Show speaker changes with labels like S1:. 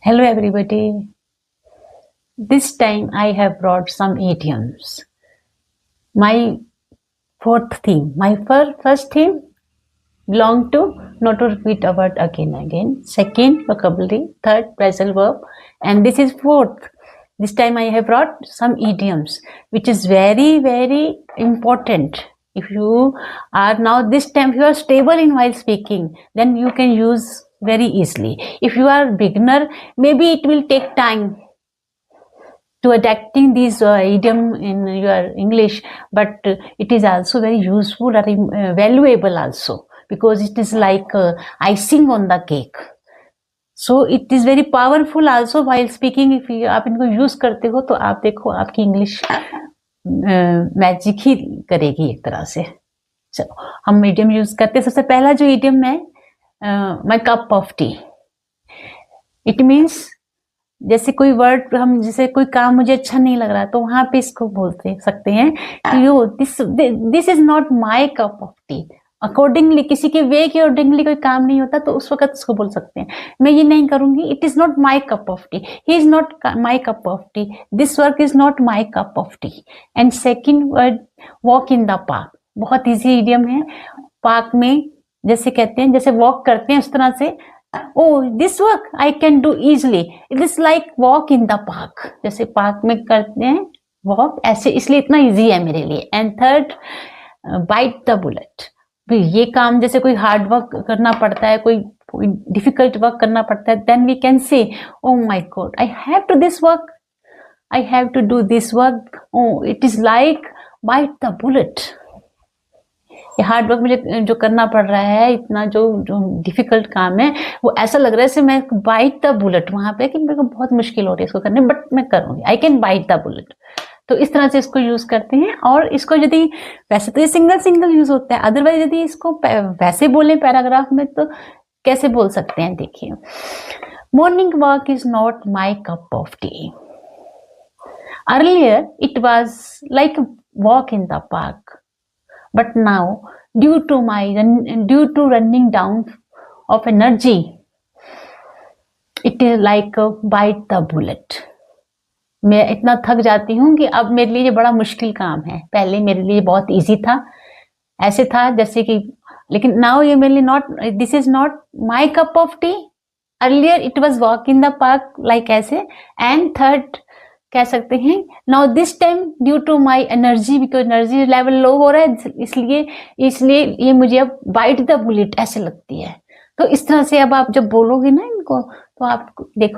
S1: Hello everybody. This time I have brought some idioms. My fourth theme. My first theme belong to not to repeat a word again and again. Second, vocabulary. Third, phrasal verb. And this is fourth. This time I have brought some idioms, which is very, very important. If you are now this time, if you are stable in while speaking, then you can use very easily. If you are beginner, maybe it will take time to adapting these idiom in your English, but it is also very useful or valuable also, because it is like icing on the cake. So it is very powerful also while speaking. If आप इनको use करते हो तो आप देखो आपकी English magic ही करेगी एक तरह से. चलो हम इडियम यूज करते हैं. सबसे पहला जो इडियम है माई cup of T. It means जैसे कोई वर्ड हम जैसे कोई काम मुझे अच्छा नहीं लग रहा तो वहां पे इसको बोलते सकते हैं कि yo this is not my cup of tea. Accordingly किसी के वे के अकॉर्डिंगली कोई काम नहीं होता तो उस वक्त उसको बोल सकते हैं. मैं ये नहीं करूंगी. It is not my cup of T. He is not my cup of T. This work is not my cup of T. And second word walk in the park. बहुत ईजी इडियम है. Park में जैसे कहते हैं जैसे walk करते हैं उस तरह से. Oh, this work I can do easily. It is like walk in the park. जैसे पार्क में करते हैं वॉक ऐसे, इसलिए इतना इजी है मेरे लिए. And third bite the bullet. ये काम जैसे कोई हार्ड वर्क करना पड़ता है, कोई डिफिकल्ट वर्क करना पड़ता है, then we can say oh my God I have to this work, I have to do this work. Oh it is like bite the bullet. ये हार्ड वर्क मुझे जो करना पड़ रहा है, इतना जो डिफिकल्ट काम है, वो ऐसा लग रहा है जैसे मैं बाइट द बुलेट वहां पे, कि मेरे को बहुत मुश्किल हो रही है इसको करने, बट मैं करूंगी. I can bite the bullet. तो इस तरह से इसको यूज करते हैं. और इसको यदि वैसे तो ये सिंगल यूज होता है, अदरवाइज यदि इसको वैसे बोले पैराग्राफ में तो कैसे बोल सकते हैं. देखिए, morning walk is not my cup of tea. Earlier it was like walk in the park, but now due to running down of energy it is like a bite the bullet. मैं इतना थक जाती हूँ कि अब मेरे लिए ये बड़ा मुश्किल काम है. पहले मेरे लिए बहुत इजी था, ऐसे था जैसे कि, लेकिन now ये मेरे लिए not, this is not my cup of tea. Earlier it was walk in the park like ऐसे. एंड थर्ड कह सकते हैं now this time due to my energy, because energy level low हो रहा है, इसलिए ये मुझे अब बाइट द बुलेट ऐसे लगती है. तो इस तरह से अब आप जब बोलोगे ना इनको तो आप देखो